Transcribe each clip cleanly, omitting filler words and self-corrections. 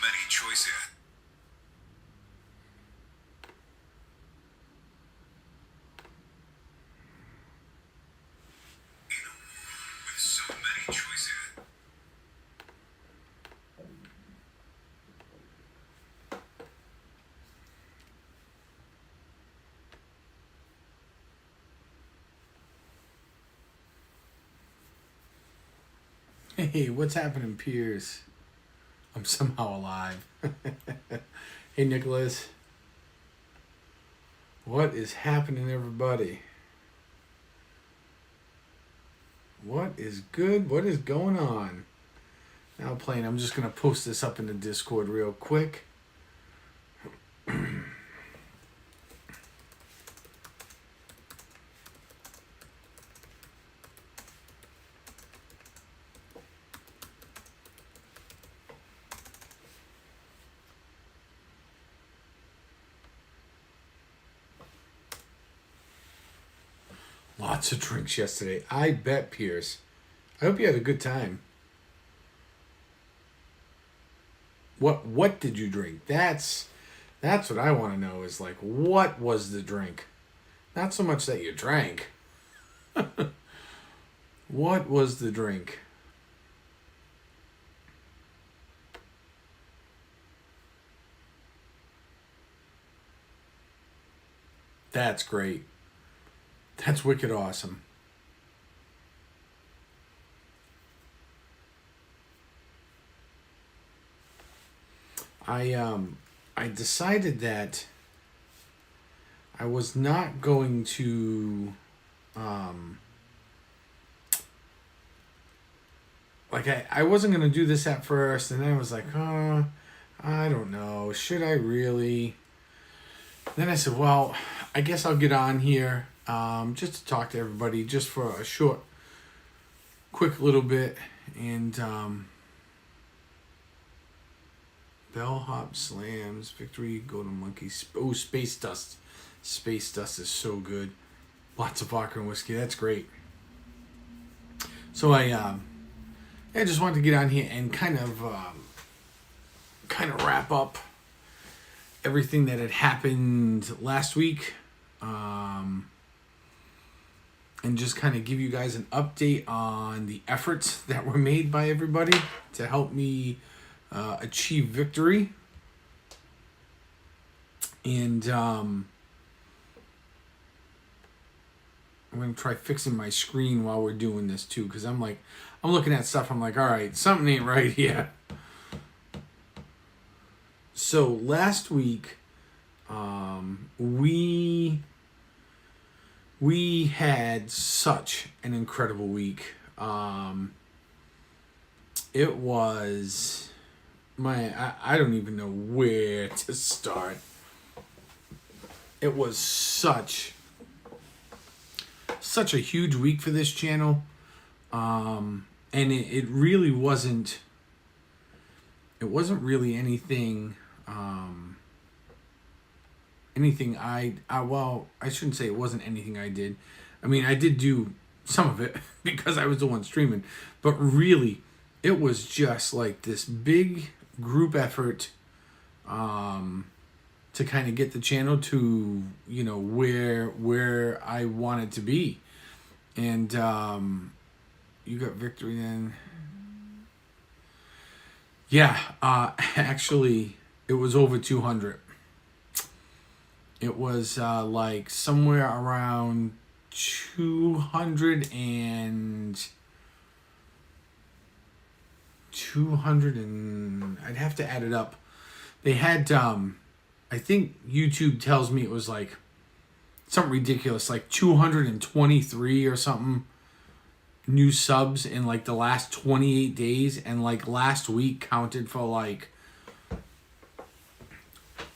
many choices. In a world with so many choices. Hey, what's happening, Piers? I'm somehow alive. Hey, Nicholas. What is happening, everybody? What is good? What is going on? Now playing. I'm just going to post this up in the Discord real quick. Lots of drinks yesterday. I bet, Piers. I hope you had a good time. What did you drink? That's what I want to know is like, what was the drink? Not so much that you drank. What was the drink? That's great. That's wicked awesome. I decided that I was not going to I wasn't going to do this at first, and then I was like, oh, I don't know, should I really? Then I said, well, I guess I'll get on here just to talk to everybody just for a short, quick little bit. And bellhop slams, victory, golden monkey. Oh, space dust. Space dust is so good. Lots of vodka and whiskey. That's great. So I just wanted to get on here and kind of wrap up everything that had happened last week, and just kind of give you guys an update on the efforts that were made by everybody to help me achieve victory. And I'm going to try fixing my screen while we're doing this too, because I'm looking at stuff, I'm like, all right, something ain't right here. So last week, we had such an incredible week. It was I don't even know where to start. It was such a huge week for this channel, and it really wasn't. It wasn't really anything. Anything I shouldn't say it wasn't anything I did. I mean, I did do some of it because I was the one streaming, but really, it was just like this big group effort to kind of get the channel to, you know, where I want it to be. And you got victory then. Yeah, actually, it was over 200. It was like somewhere around 200 and I'd have to add it up. They had I think YouTube tells me it was like something ridiculous, like 223 or something new subs in like the last 28 days, and like last week counted for like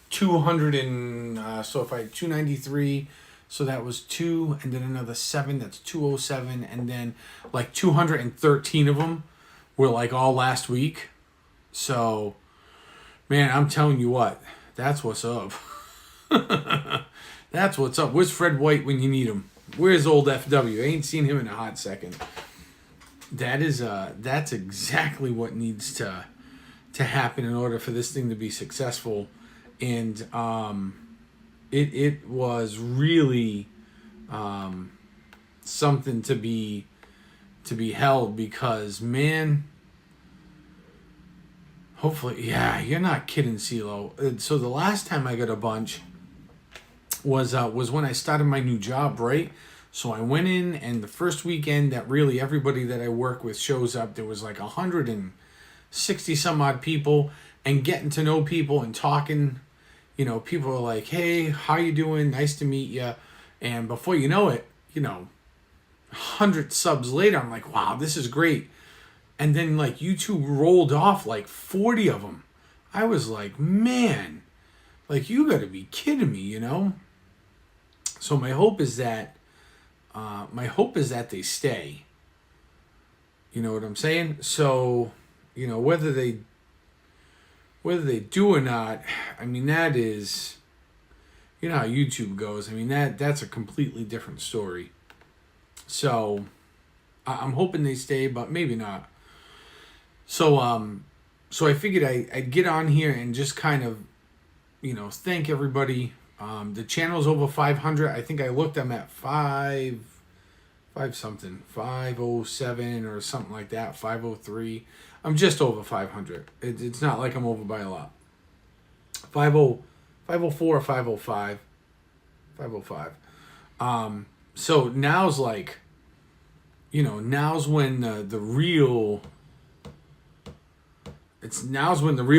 200 and so if I had 293, so that was 2, and then another 7, that's 207, and then like 213 of them were like all last week. So man, I'm telling you what, that's what's up. That's what's up. Where's Fred White when you need him? Where's old FW? I ain't seen him in a hot second. That's exactly what needs to to happen in order for this thing to be successful. And it was really something to be held, because, man, hopefully, yeah, you're not kidding, CeeLo. So the last time I got a bunch was when I started my new job, right? So I went in, and the first weekend that really everybody that I work with shows up, there was like 160 some odd people, and getting to know people and talking, people are like, hey, how you doing? Nice to meet you. And before you know it, 100 subs later, I'm like, wow, this is great. And then like YouTube rolled off like 40 of them. I was like, man, like, you got to be kidding me, So my hope is that they stay. You know what I'm saying? So, whether they do or not, I mean, that is, how YouTube goes. I mean, that's a completely different story. So I'm hoping they stay, but maybe not. So I figured I'd get on here and just kind of, thank everybody. The channel's over 500. I think I looked, I'm at 507 or something like that, 503. I'm just over 500. It's not like I'm over by a lot. 504 or 505. 505. So now's like, now's when the real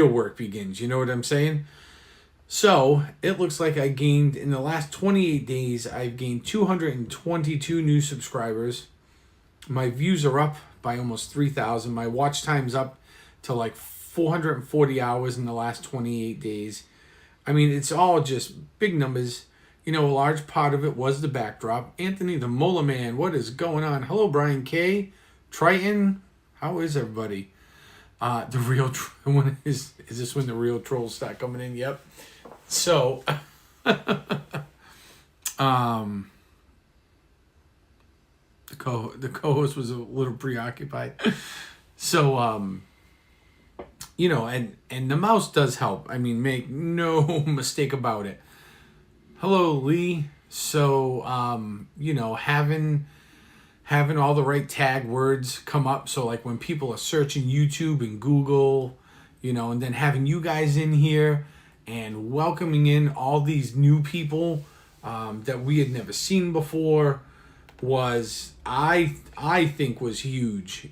work begins. You know what I'm saying? So it looks like I gained, in the last 28 days, I've gained 222 new subscribers. My views are up by almost 3,000. My watch time's up to like 440 hours in the last 28 days. I mean, it's all just big numbers. A large part of it was the backdrop. Anthony the Mola Man, what is going on? Hello, Brian K. Triton, how is everybody? The real when is this when the real trolls start coming in? Yep. So, the co-host was a little preoccupied. So, and the mouse does help. I mean, make no mistake about it. Hello, Lee. So, having all the right tag words come up. So like when people are searching YouTube and Google, and then having you guys in here and welcoming in all these new people that we had never seen before was, I think, was huge.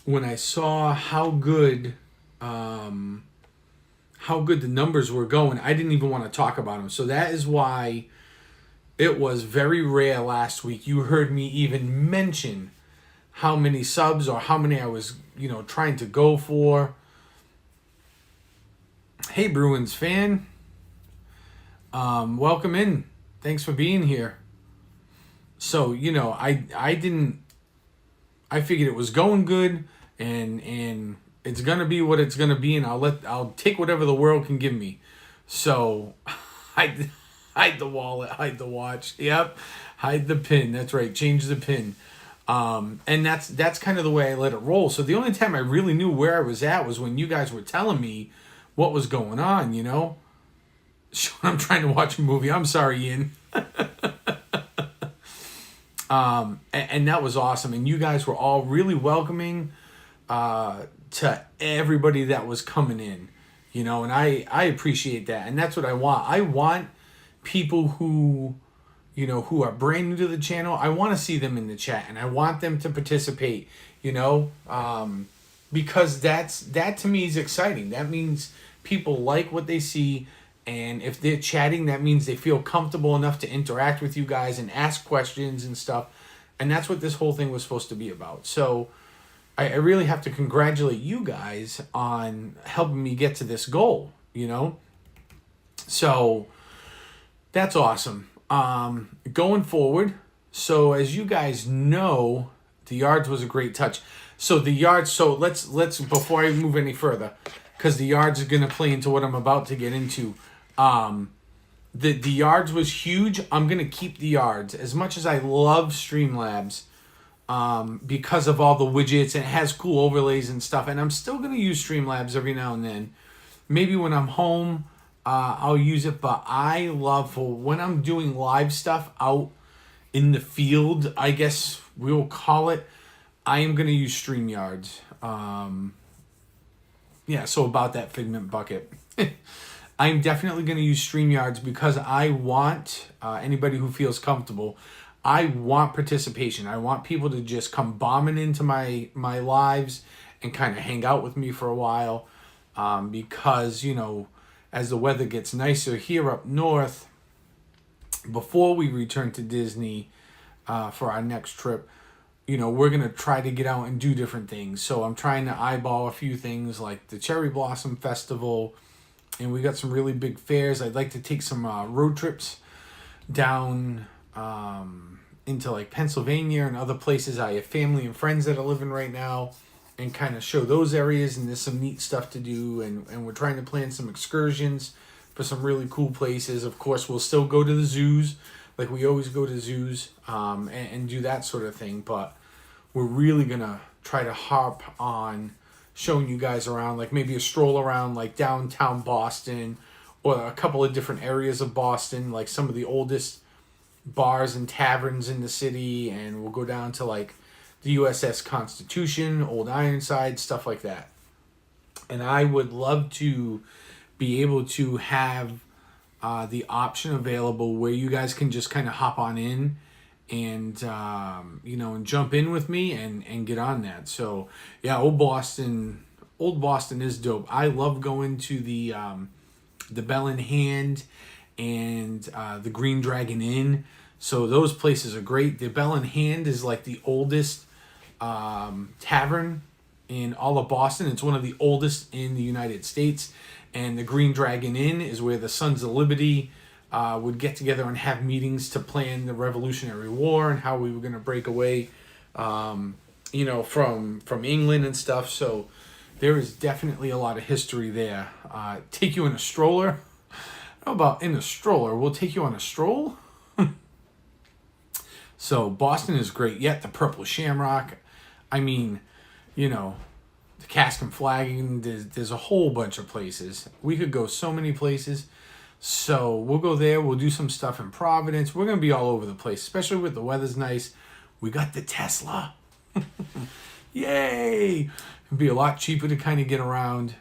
When I saw how good the numbers were going, I didn't even want to talk about them. So that is why it was very rare last week you heard me even mention how many subs or how many I was, trying to go for. Hey, Bruins fan. Welcome in. Thanks for being here. So, I figured it was going good, and it's gonna be what it's gonna be, and I'll take whatever the world can give me. So hide the wallet, hide the watch. Yep. Hide the pin. That's right. Change the pin. And that's kind of the way I let it roll. So the only time I really knew where I was at was when you guys were telling me what was going on, I'm trying to watch a movie. I'm sorry, Ian. And that was awesome. And you guys were all really welcoming to everybody that was coming in, and I appreciate that. And that's what I want. I want people who are brand new to the channel. I want to see them in the chat, and I want them to participate, because that to me is exciting. That means people like what they see, and if they're chatting, that means they feel comfortable enough to interact with you guys and ask questions and stuff. And that's what this whole thing was supposed to be about. So I really have to congratulate you guys on helping me get to this goal, So that's awesome. Going forward, so as you guys know, the yards was a great touch. So the yards, so let's before I move any further, because the yards are going to play into what I'm about to get into. The yards was huge. I'm going to keep the yards. As much as I love Streamlabs, because of all the widgets, and it has cool overlays and stuff. And I'm still going to use Streamlabs every now and then. Maybe when I'm home, I'll use it. But I love, for when I'm doing live stuff out in the field, I guess we'll call it, I am going to use StreamYards. Yeah, so about that Figment bucket. I'm definitely going to use StreamYards because I want anybody who feels comfortable. I want participation. I want people to just come bombing into my lives and kind of hang out with me for a while. Because, you know, as the weather gets nicer here up north, before we return to Disney for our next trip, you know, we're going to try to get out and do different things. So I'm trying to eyeball a few things like the Cherry Blossom Festival. And we got some really big fairs. I'd like to take some road trips down into like Pennsylvania and other places. I have family and friends that are living right now, and kind of show those areas. And there's some neat stuff to do. And we're trying to plan some excursions for some really cool places. Of course, we'll still go to the zoos, like we always go to zoos, and do that sort of thing. But we're really going to try to harp on showing you guys around, like maybe a stroll around like downtown Boston, or a couple of different areas of Boston, like some of the oldest bars and taverns in the city. And we'll go down to like the USS Constitution, Old Ironside, stuff like that. And I would love to be able to have the option available where you guys can just kind of hop on in and you know, and jump in with me and get on that. So yeah, old Boston is dope. I love going to the Bell in Hand and the Green Dragon Inn. So those places are great. The Bell in Hand is like the oldest tavern in all of Boston. It's one of the oldest in the United States. And the Green Dragon Inn is where the Sons of Liberty would get together and have meetings to plan the Revolutionary War and how we were going to break away, you know, from England and stuff. So there is definitely a lot of history there. Take you in a stroller. I don't know about in a stroller. We'll take you on a stroll. So Boston is great. Yet the Purple Shamrock. I mean, you know, the Cask and Flagon. There's a whole bunch of places. We could go so many places. So we'll go there. We'll do some stuff in Providence. We're going to be all over the place, especially with the weather's nice. We got the Tesla. Yay! It'll be a lot cheaper to kind of get around.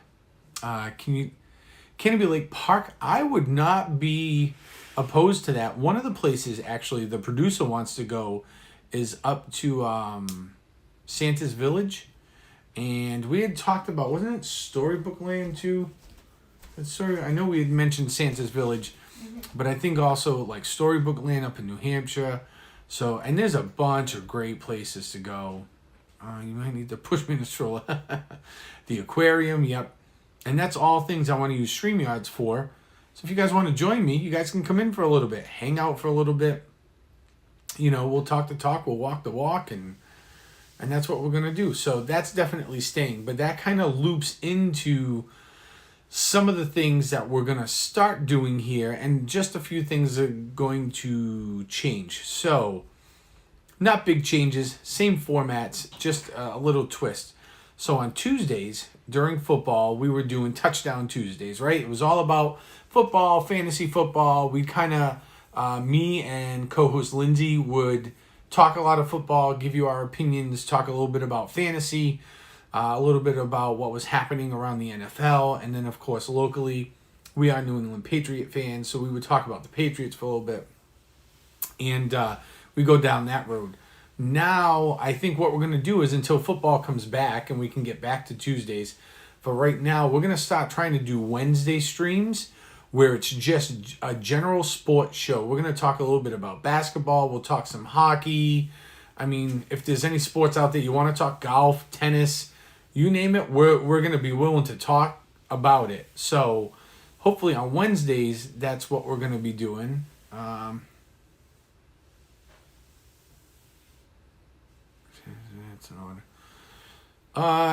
Canopy Lake Park, I would not be opposed to that. One of the places, actually, the producer wants to go is up to Santa's Village. And we had talked about, wasn't it Storybook Land too? I know we had mentioned Santa's Village, but I think also like Storybook Land up in New Hampshire. So, and there's a bunch of great places to go. You might need to push me in the stroller. The aquarium, yep. And that's all things I want to use StreamYards for. So if you guys want to join me, you guys can come in for a little bit, hang out for a little bit. You know, we'll talk the talk, we'll walk the walk, and that's what we're going to do. So that's definitely staying. But that kind of loops into some of the things that we're going to start doing here, and just a few things are going to change. So, not big changes, same formats, just a little twist. So on Tuesdays, during football, we were doing Touchdown Tuesdays, right? It was all about football, fantasy football. We kind of, me and co-host Lindsay would talk a lot of football, give you our opinions, talk a little bit about fantasy, a little bit about what was happening around the NFL, and then, of course, locally, we are New England Patriot fans, so we would talk about the Patriots for a little bit, and we go down that road. Now, I think what we're going to do is until football comes back and we can get back to Tuesdays, for right now, we're going to start trying to do Wednesday streams where it's just a general sports show. We're going to talk a little bit about basketball, we'll talk some hockey. I mean, if there's any sports out there you want to talk, golf, tennis, you name it, we're going to be willing to talk about it. So hopefully on Wednesdays, that's what we're going to be doing.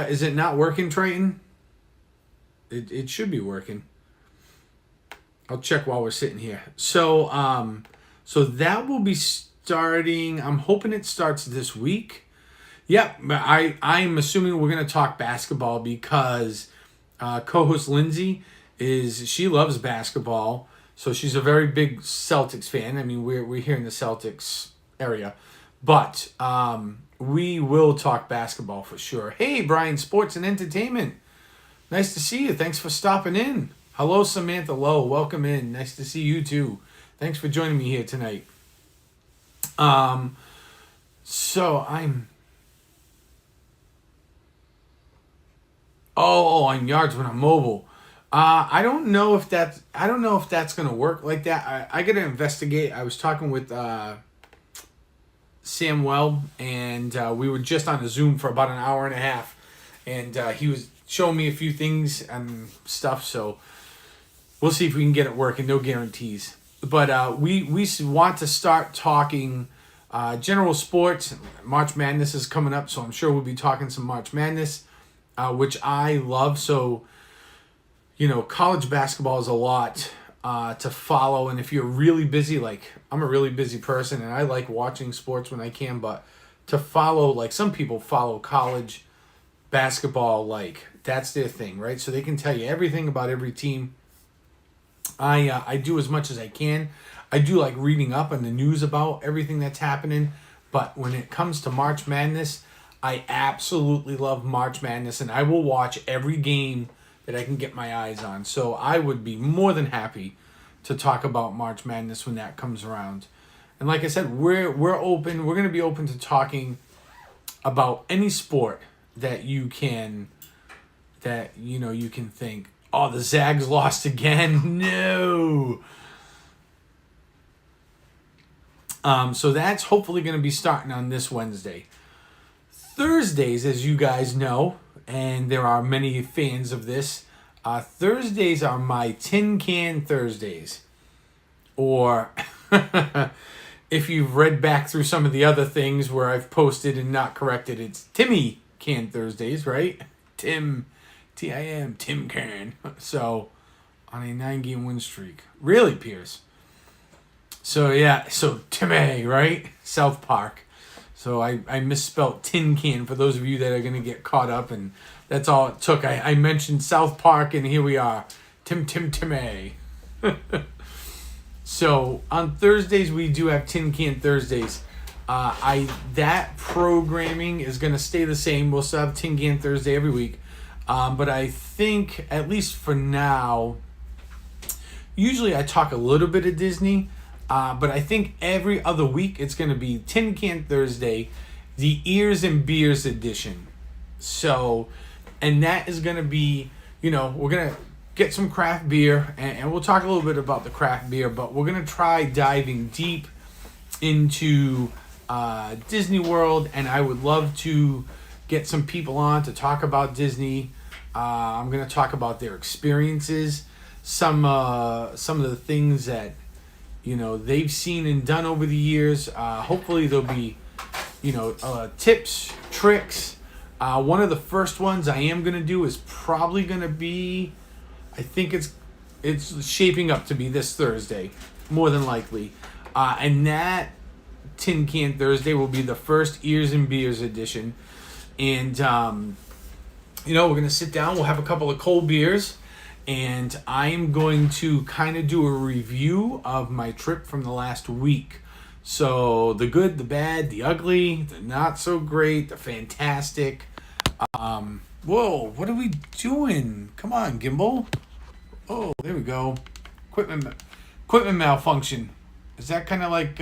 Is it not working, Triton? It should be working. I'll check while we're sitting here. So that will be starting. I'm hoping it starts this week. Yep, but I'm assuming we're gonna talk basketball because co-host Lindsay she loves basketball, so she's a very big Celtics fan. I mean, we're here in the Celtics area, but we will talk basketball for sure. Hey, Brian, sports and entertainment. Nice to see you. Thanks for stopping in. Hello, Samantha Lowe. Welcome in. Nice to see you too. Thanks for joining me here tonight. So I'm. Oh, I'm yards when I'm mobile. I don't know if that's gonna work like that. I gotta investigate. I was talking with Sam Well, and we were just on a Zoom for about an hour and a half, and he was showing me a few things and stuff. So we'll see if we can get it working. No guarantees, but we want to start talking general sports. March Madness is coming up, so I'm sure we'll be talking some March Madness. Which I love. So, college basketball is a lot to follow. And if you're really busy, like I'm a really busy person and I like watching sports when I can, but to follow, like some people follow college basketball, like that's their thing, right? So they can tell you everything about every team. I do as much as I can. I do like reading up on the news about everything that's happening. But when it comes to March Madness, I absolutely love March Madness, and I will watch every game that I can get my eyes on. So I would be more than happy to talk about March Madness when that comes around. And like I said, we're open. We're going to be open to talking about any sport that you can think, oh, the Zags lost again. No. So that's hopefully going to be starting on this Wednesday. Thursdays, as you guys know, and there are many fans of this, Thursdays are my Tin Can Thursdays. Or if you've read back through some of the other things where I've posted and not corrected, it's Timmy Can Thursdays, right? Tim, T-I-M, Tim Can. So, on a 9-game win streak. Really, Pierce? So, yeah, so Timmy, right? South Park. So I misspelled tin can for those of you that are going to get caught up, and that's all it took. I mentioned South Park, and here we are. Timmy. So on Thursdays, we do have Tin Can Thursdays. That programming is going to stay the same. We'll still have Tin Can Thursday every week. But I think, at least for now, usually I talk a little bit of Disney. But I think every other week it's going to be Tin Can Thursday, the Ears and Beers edition. So, and that is going to be, we're going to get some craft beer, and we'll talk a little bit about the craft beer, but we're going to try diving deep into Disney World, and I would love to get some people on to talk about Disney. I'm going to talk about their experiences, some of the things that they've seen and done over the years. Hopefully there'll be, tips, tricks. One of the first ones I am going to do is probably going to be, I think it's shaping up to be this Thursday, more than likely. And that Tin Can Thursday will be the first Ears and Beers edition. And, we're going to sit down. We'll have a couple of cold beers. And I'm going to kind of do a review of my trip from the last week. So the good, the bad, the ugly, the not so great, the fantastic. Whoa, what are we doing? Come on, gimbal. Oh, there we go. Equipment malfunction. Is that kind of like,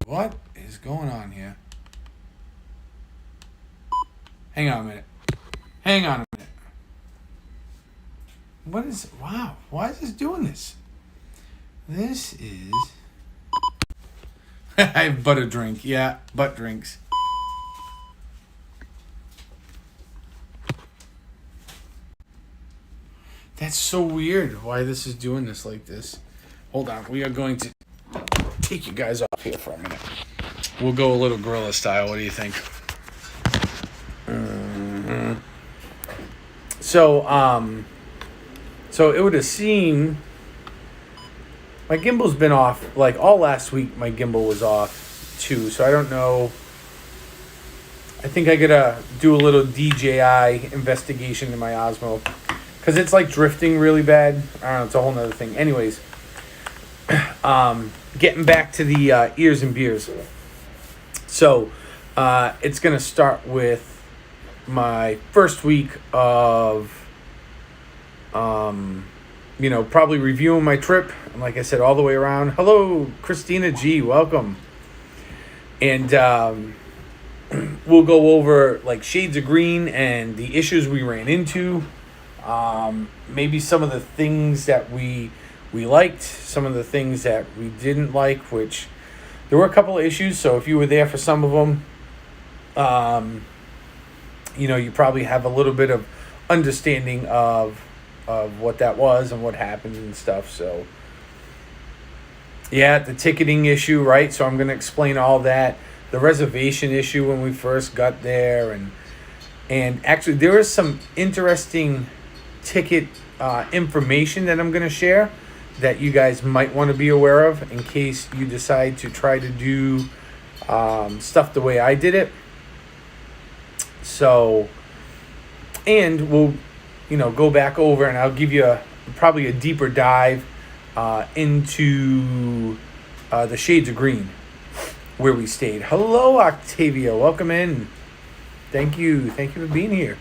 what is going on here? Hang on a minute. Wow, why is this doing this? This is... I have butter drink. Yeah, butt drinks. That's so weird why this is doing this like this. Hold on, we are going to take you guys off here for a minute. We'll go a little gorilla style. What do you think? So it would have seemed my gimbal's been off like all last week. My gimbal was off, too. So I don't know. I think I gotta do a little DJI investigation in my Osmo. Because it's like drifting really bad. I don't know, it's a whole nother thing. Anyways, getting back to the ears and beers. So it's going to start with my first week of, probably reviewing my trip. And like I said, all the way around. Hello, Christina G. Welcome. And we'll go over like shades of green and the issues we ran into. Maybe some of the things that we liked, some of the things that we didn't like, which there were a couple of issues. So if you were there for some of them, you probably have a little bit of understanding of what that was and what happened and stuff. So yeah, the ticketing issue, right? So I'm going to explain all that. The reservation issue when we first got there, and actually there is some interesting ticket information that I'm going to share that you guys might want to be aware of in case you decide to try to do stuff the way I did it. So, and we'll, go back over and I'll give you probably a deeper dive into the shades of green where we stayed. Hello, Octavia. Welcome in. Thank you. Thank you for being here.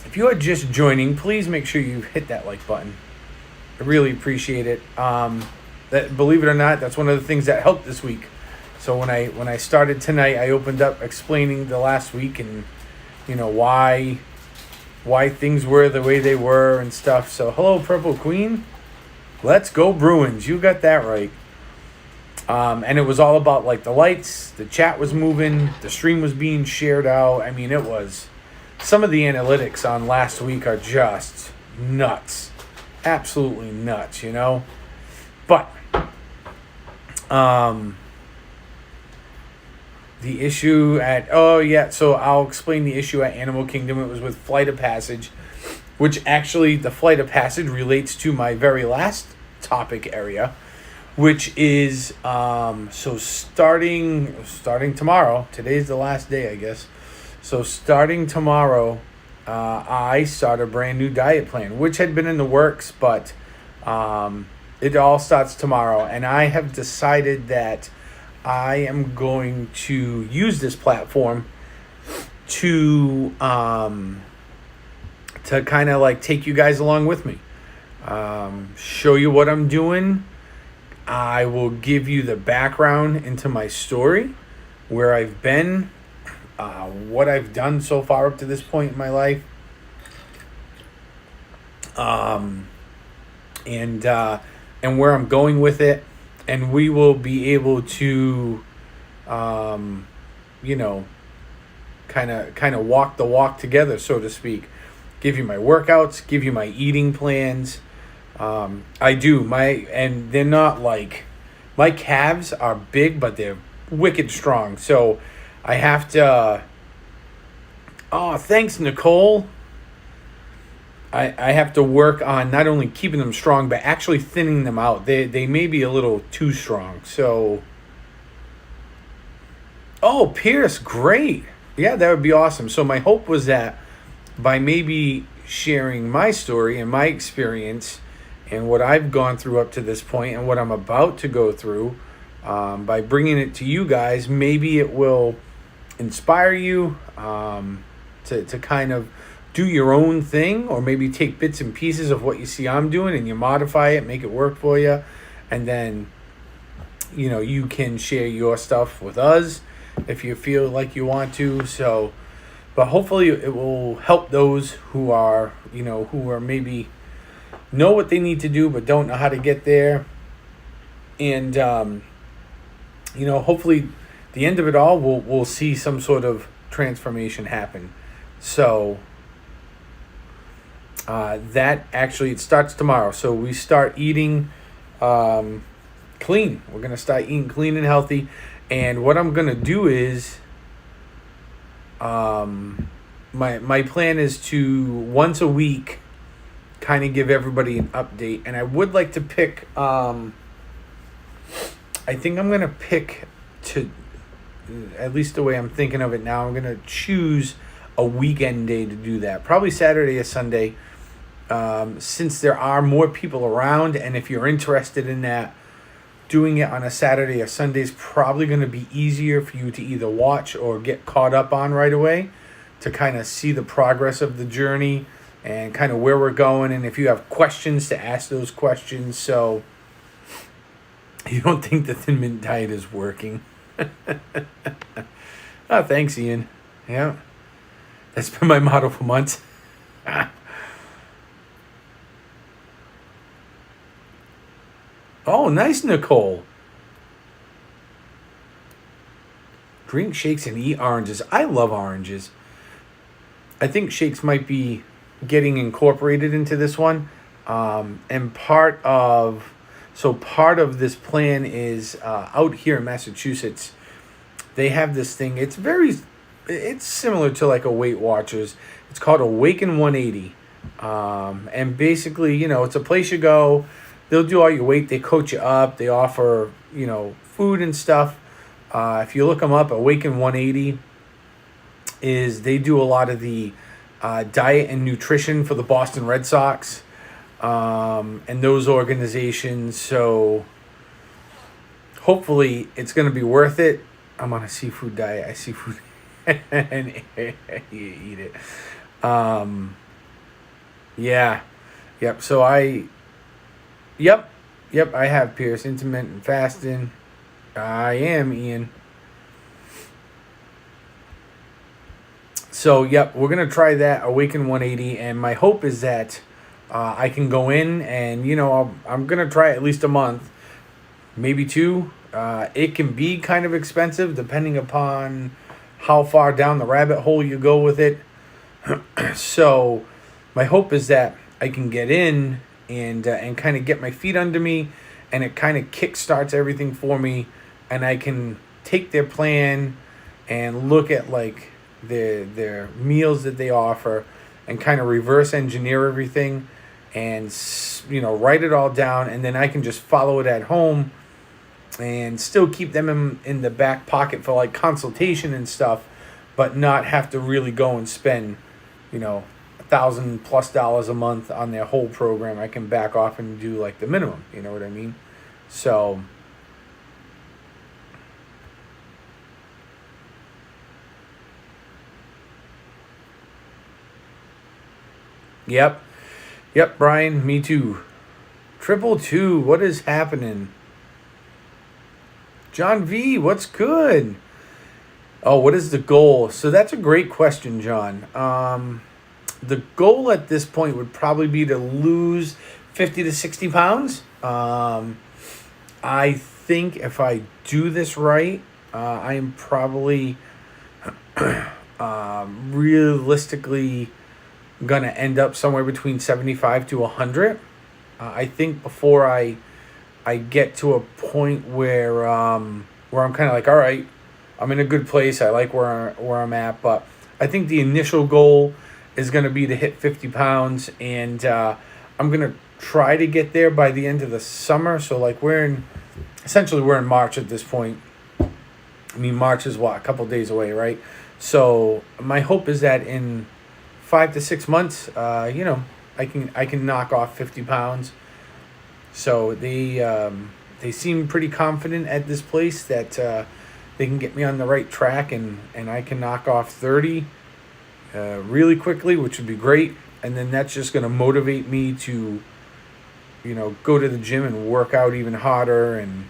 If you are just joining, please make sure you hit that like button. I really appreciate it. Believe it or not, that's one of the things that helped this week. So when I started tonight, I opened up explaining the last week and why things were the way they were and stuff. So hello, Purple Queen. Let's go Bruins. You got that right. And it was all about like the lights, the chat was moving, the stream was being shared out. I mean, it was. Some of the analytics on last week are just nuts. Absolutely nuts, But the issue at so I'll explain the issue at Animal Kingdom. It was with Flight of Passage, which actually the Flight of Passage relates to my very last topic area, which is so starting tomorrow. Today's the last day, I guess. So starting tomorrow, I start a brand new diet plan, which had been in the works, but it all starts tomorrow. And I have decided that I am going to use this platform to kind of like take you guys along with me, show you what I'm doing. I will give you the background into my story, where I've been, what I've done so far up to this point in my life, and where I'm going with it, and we will be able to, kind of walk the walk together, so to speak. Give you my workouts, give you my eating plans. And they're not like, my calves are big, but they're wicked strong. So I have to, thanks, Nicole. I have to work on not only keeping them strong, but actually thinning them out. They may be a little too strong. So, Pierce, great. Yeah, that would be awesome. So my hope was that by maybe sharing my story and my experience and what I've gone through up to this point and what I'm about to go through, by bringing it to you guys, maybe it will inspire you to kind of do your own thing, or maybe take bits and pieces of what you see I'm doing and you modify it, make it work for you, and then you can share your stuff with us if you feel like you want to. So, but hopefully it will help those who are maybe know what they need to do but don't know how to get there. And hopefully the end of it all, we'll see some sort of transformation happen. So that actually, it starts tomorrow. So we start eating clean. We're going to start eating clean and healthy. And what I'm going to do is my plan is to once a week kind of give everybody an update. And I would like to pick I think I'm going to pick to, at least the way I'm thinking of it now, I'm going to choose a weekend day to do that. Probably Saturday or Sunday, since there are more people around. And if you're interested in that, doing it on a Saturday or Sunday is probably going to be easier for you to either watch or get caught up on right away, to kind of see the progress of the journey and kind of where we're going. And if you have questions, to ask those questions. So you don't think the Thin Mint diet is working. Oh, thanks, Ian. Yeah. That's been my motto for months. Oh, nice, Nicole. Drink shakes and eat oranges. I love oranges. I think shakes might be getting incorporated into this one. And part of this plan is out here in Massachusetts. They have this thing. It's similar to like a Weight Watchers. It's called Awaken 180. And basically, it's a place you go. They'll do all your weight. They coach you up. They offer, food and stuff. If you look them up, Awaken 180 they do a lot of the diet and nutrition for the Boston Red Sox and those organizations. So hopefully it's going to be worth it. I'm on a seafood diet. I seafood and you eat it. Yeah. Yep. So Yep, I have Pierce. Intermittent fasting. I am, Ian. So, yep, we're going to try that, Awaken 180. And my hope is that I can go in and, I'm going to try at least a month. Maybe 2. It can be kind of expensive depending upon how far down the rabbit hole you go with it. So, my hope is that I can get in and kind of get my feet under me, and it kind of kickstarts everything for me, and I can take their plan and look at like their meals that they offer and kind of reverse engineer everything and write it all down, and then I can just follow it at home and still keep them in the back pocket for like consultation and stuff, but not have to really go and spend $1,000+ a month on their whole program. I can back off and do like the minimum. You know what I mean? So Yep, Brian, me too. 222, what is happening? John V, what's good? Oh, what is the goal? So that's a great question, John. The goal at this point would probably be to lose 50 to 60 pounds. I think if I do this right, I am probably realistically going to end up somewhere between 75 to 100. I think before I get to a point where I'm kind of like, all right, I'm in a good place. I like where I'm at. But I think the initial goal is going to be to hit 50 pounds, and I'm going to try to get there by the end of the summer. So like we're in March at this point. I mean, March is a couple days away, right? So my hope is that in 5 to 6 months, I can knock off 50 pounds. So they seem pretty confident at this place that they can get me on the right track, and I can knock off 30 really quickly, which would be great. And then that's just going to motivate me to, go to the gym and work out even harder and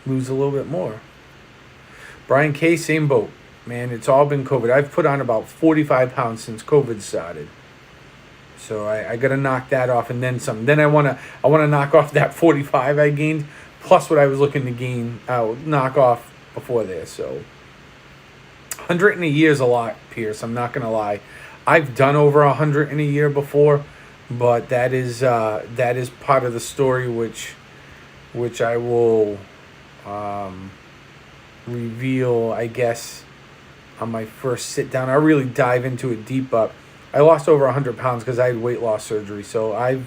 lose a little bit more. Brian K, same boat. Man, it's all been COVID. I've put on about 45 pounds since COVID started. So I got to knock that off and then some. Then I want to knock off that 45 I gained, plus what I was looking to knock off before there. So 100 in a year is a lot, Pierce. I'm not going to lie. I've done over 100 in a year before, but that is part of the story which I will reveal, I guess, on my first sit down. I'll really dive into it deep, but I lost over 100 pounds because I had weight loss surgery. So I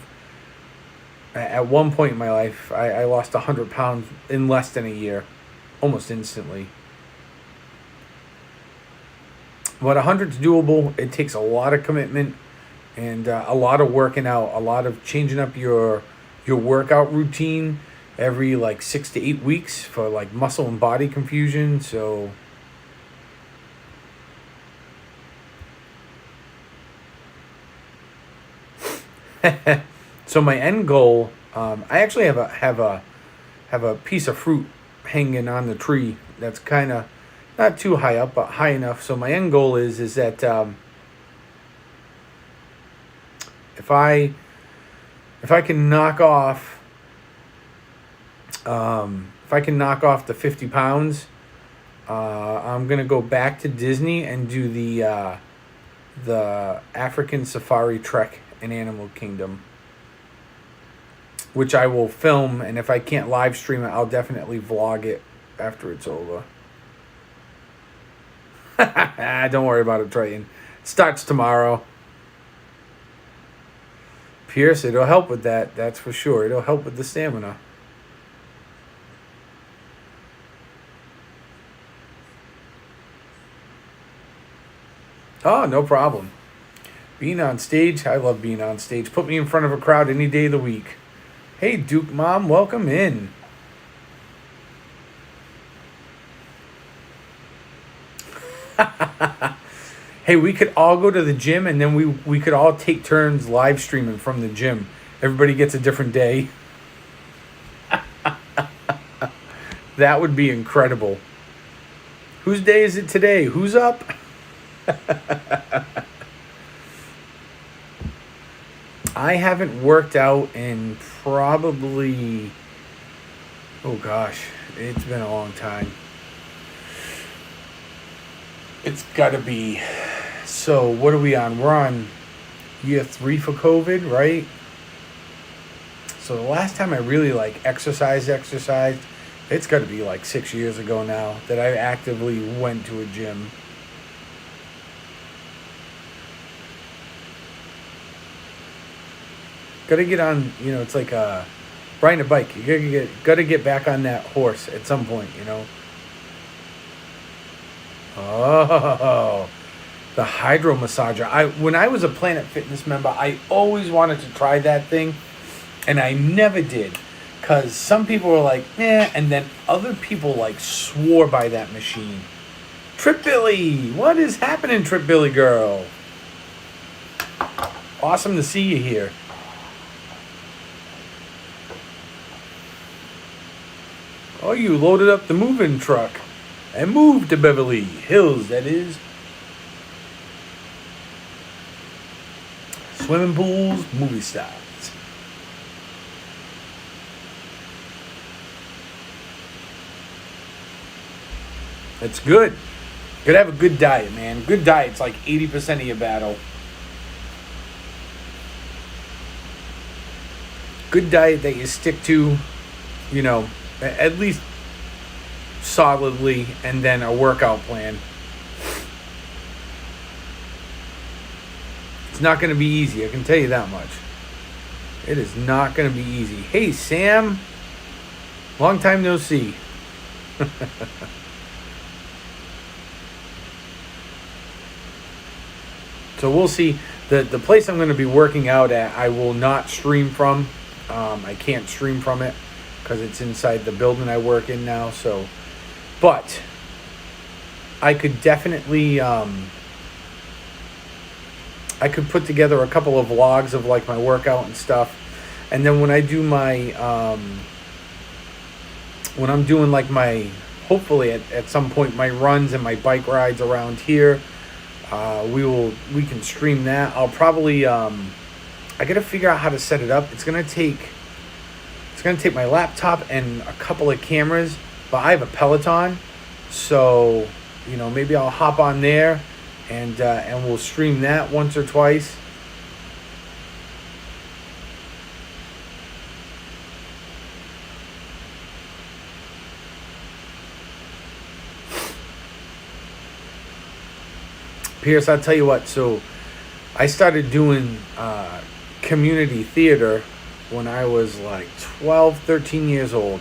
At one point in my life, I lost 100 pounds in less than a year, almost instantly. But 100's doable. It takes a lot of commitment and a lot of working out, a lot of changing up your workout routine every like 6 to 8 weeks for like muscle and body confusion. So so my end goal, I actually have a piece of fruit hanging on the tree that's kind of not too high up, but high enough. So my end goal is that if I can knock off the 50 pounds, I'm gonna go back to Disney and do the African Safari Trek in Animal Kingdom, which I will film, and if I can't live stream it, I'll definitely vlog it after it's over. Don't worry about it, Triton. It starts tomorrow. Pierce, it'll help with that. That's for sure. It'll help with the stamina. Oh, no problem. Being on stage, I love being on stage. Put me in front of a crowd any day of the week. Hey, Duke Mom, welcome in. Hey, we could all go to the gym and then we could all take turns live streaming from the gym. Everybody gets a different day. That would be incredible. Whose day is it today? Who's up? I haven't worked out in probably, oh gosh, it's been a long time. It's got to be, so what are we on? We're on year 3 for COVID, right? So the last time I really like exercised, it's got to be like 6 years ago now that I actively went to a gym. Got to get on, it's like riding a bike. You got to get back on that horse at some point, Oh, the hydro massager. When I was a Planet Fitness member, I always wanted to try that thing, and I never did. Because some people were like, and then other people like swore by that machine. Trip Billy, what is happening, Trip Billy girl? Awesome to see you here. Oh, you loaded up the moving truck and moved to Beverly Hills, that is. Swimming pools, movie styles. It's good. Gotta have a good diet, man. Good diet's like 80% of your battle. Good diet that you stick to, at least solidly, and then a workout plan. It's not going to be easy, I can tell you that much. It is not going to be easy. Hey, Sam. Long time no see. So we'll see. The place I'm going to be working out at, I will not stream from. I can't stream from it because it's inside the building I work in now. So, but I could definitely, I could put together a couple of vlogs of like my workout and stuff. And then when I do my, when I'm doing like my, hopefully at some point, my runs and my bike rides around here, we can stream that. I'll probably, I got to figure out how to set it up. It's going to take my laptop and a couple of cameras, but I have a Peloton. So, maybe I'll hop on there and we'll stream that once or twice. Pierce, I'll tell you what, so I started doing community theater when I was like 12, 13 years old.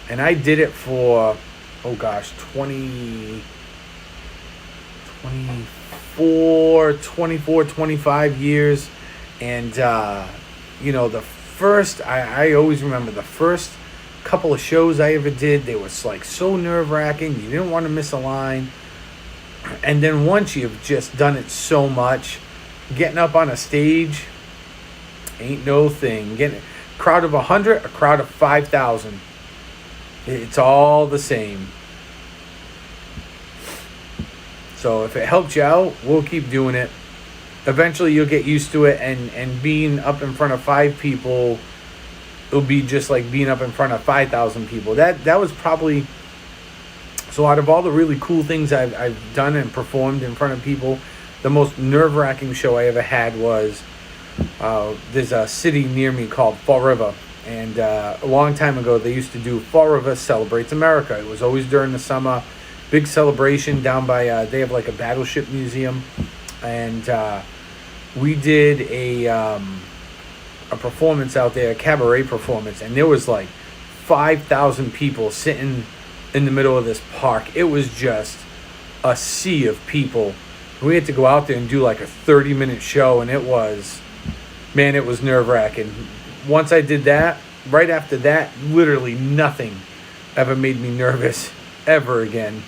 And I did it for, 25 years. And, I always remember the first couple of shows I ever did, they was like so nerve-wracking. You didn't want to miss a line. And then once you've just done it so much, getting up on a stage ain't no thing. Getting a crowd of 100, a crowd of 5,000. It's all the same. So if it helps you out, we'll keep doing it. Eventually you'll get used to it, and being up in front of 5 people, it'll be just like being up in front of 5,000 people. That was probably, so out of all the really cool things I've done and performed in front of people, the most nerve-wracking show I ever had was, there's a city near me called Fall River. And a long time ago, they used to do Fall River Celebrates America. It was always during the summer. Big celebration down by, they have like a battleship museum. And we did a performance out there, a cabaret performance. And there was like 5,000 people sitting in the middle of this park. It was just a sea of people. We had to go out there and do like a 30-minute show. And it was nerve-wracking. Once I did that, right after that, literally nothing ever made me nervous ever again.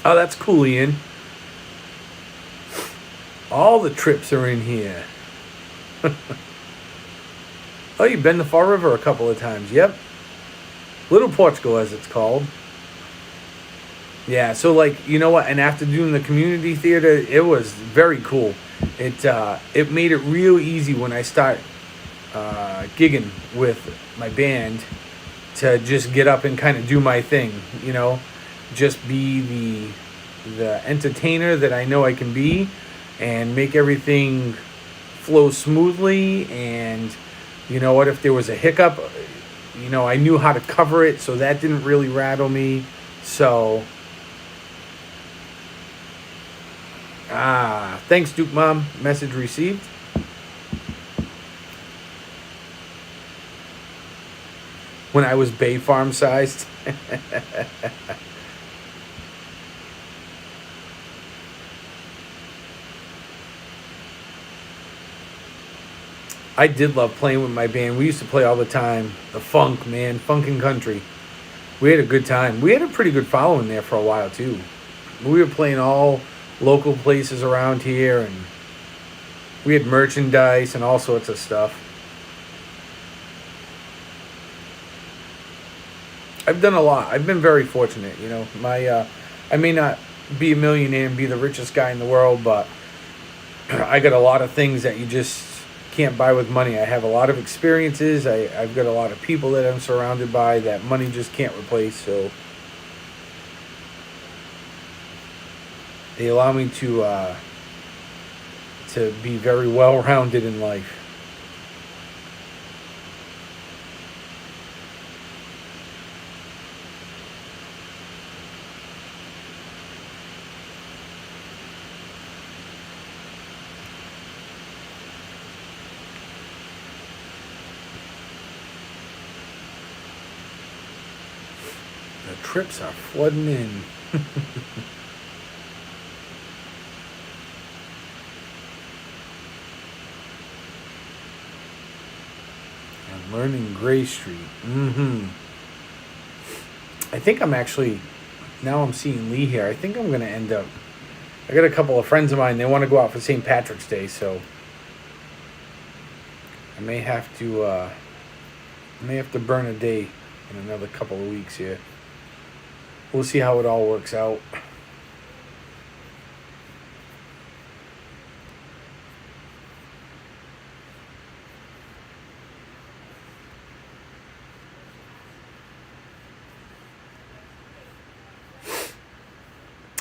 Oh, that's cool, Ian. All the trips are in here. Oh, you've been to Fall River a couple of times. Yep. Little Portugal, as it's called. Yeah, so like, you know what? And after doing the community theater, it was very cool. It made it real easy when I start gigging with my band to just get up and kind of do my thing, just be the entertainer that I know I can be, and make everything flow smoothly. And you know what, if there was a hiccup, I knew how to cover it, so that didn't really rattle me. So thanks, Duke Mom. Message received. When I was Bay Farm sized. I did love playing with my band. We used to play all the time. The funk, man. Funk and country. We had a good time. We had a pretty good following there for a while, too. We were playing all local places around here, and we had merchandise and all sorts of stuff. I've done a lot. I've been very fortunate, I may not be a millionaire and be the richest guy in the world, but I got a lot of things that you just can't buy with money. I have a lot of experiences. I've got a lot of people that I'm surrounded by that money just can't replace. So they allow me to be very well-rounded in life. The trips are flooding in. I'm learning Gray Street. I think I'm actually, now I'm seeing Lee here, I think I'm going to end up, I got a couple of friends of mine, they want to go out for St. Patrick's Day, so I may have to burn a day in another couple of weeks here. We'll see how it all works out.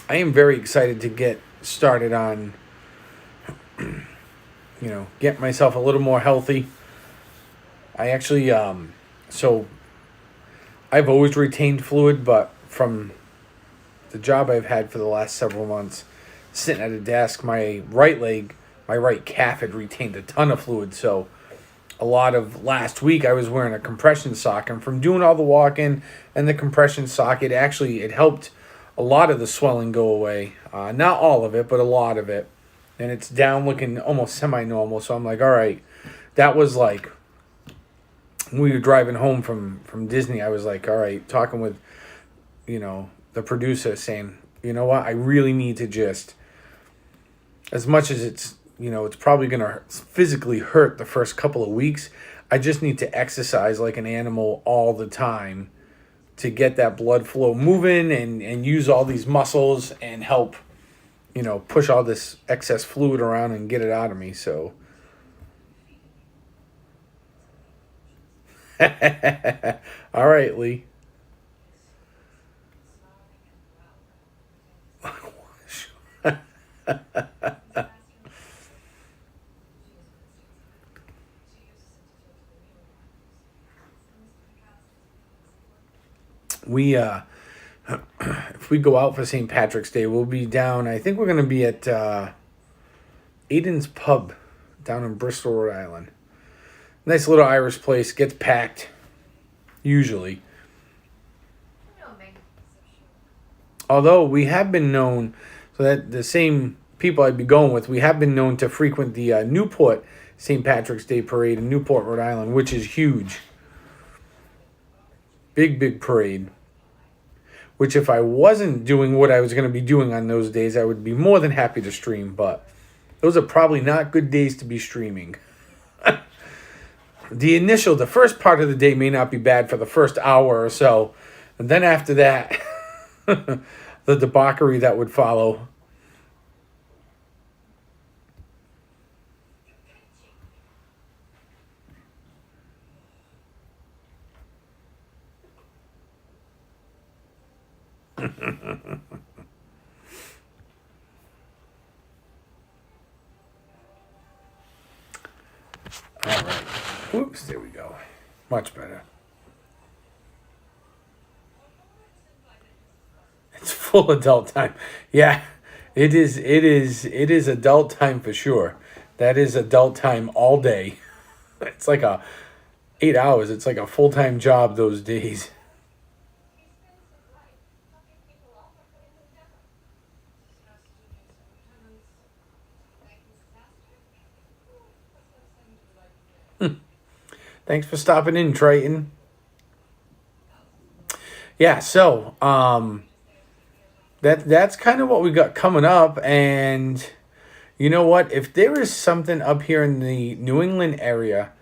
I am very excited to get started on, get myself a little more healthy. I actually, so I've always retained fluid, but from the job I've had for the last several months, sitting at a desk, my right leg my right calf had retained a ton of fluid. So a lot of last week I was wearing a compression sock, and from doing all the walking and the compression sock, it helped a lot of the swelling go away. Not all of it, but a lot of it. And it's down looking almost semi-normal. So I'm like, all right, that was like, when we were driving home from Disney, I was like, all right, talking with, the producer, saying, you know what, I really need to just, as much as it's probably going to physically hurt the first couple of weeks, I just need to exercise like an animal all the time to get that blood flow moving and use all these muscles and help, push all this excess fluid around and get it out of me. So, all right, Lee. We if we go out for St. Patrick's Day, we'll be down. I think we're gonna be at Aiden's Pub down in Bristol, Rhode Island. Nice little Irish place. Gets packed usually. Although we have been known, so that the same people I'd be going with, we have been known to frequent the Newport St. Patrick's Day Parade in Newport, Rhode Island, which is huge. Big parade. Which if I wasn't doing what I was going to be doing on those days, I would be more than happy to stream. But those are probably not good days to be streaming. The first part of the day may not be bad for the first hour or so. And then after that, the debauchery that would follow. All right. Whoops, there we go. Much better. It's full adult time. Yeah, it is adult time for sure. That is adult time all day. It's like 8 hours. It's like a full-time job those days. Thanks for stopping in, Triton. Yeah, so that's kind of what we got coming up. And you know what? If there is something up here in the New England area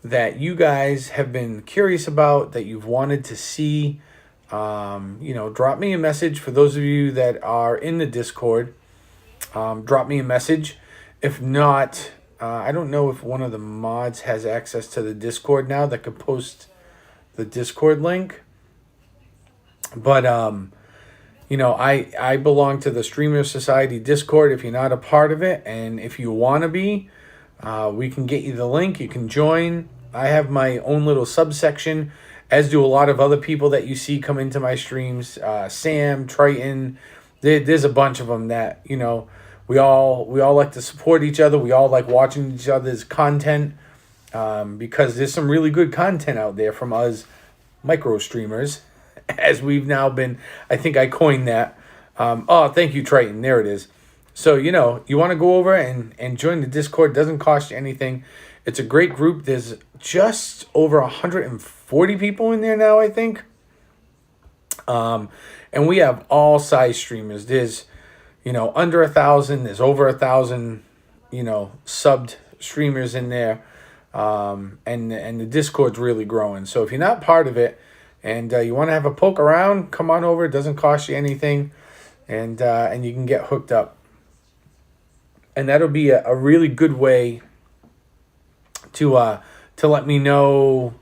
that you guys have been curious about, that you've wanted to see, drop me a message. For those of you that are in the Discord, drop me a message. If not, I don't know if one of the mods has access to the Discord now that could post the Discord link. But, I belong to the Streamer Society Discord if you're not a part of it. And if you want to be, we can get you the link. You can join. I have my own little subsection, as do a lot of other people that you see come into my streams. Sam, Triton, there's a bunch of them that, we all like to support each other. We all like watching each other's content because there's some really good content out there from us micro streamers, as we've now been. I think I coined that. Thank you, Triton. There it is. So, you want to go over and join the Discord. It doesn't cost you anything. It's a great group. There's just over 140 people in there now, I think. And we have all size streamers. There's under 1,000, there's over 1,000, subbed streamers in there. And the Discord's really growing. So if you're not part of it and you want to have a poke around, come on over. It doesn't cost you anything. And you can get hooked up. And that'll be a really good way to let me know,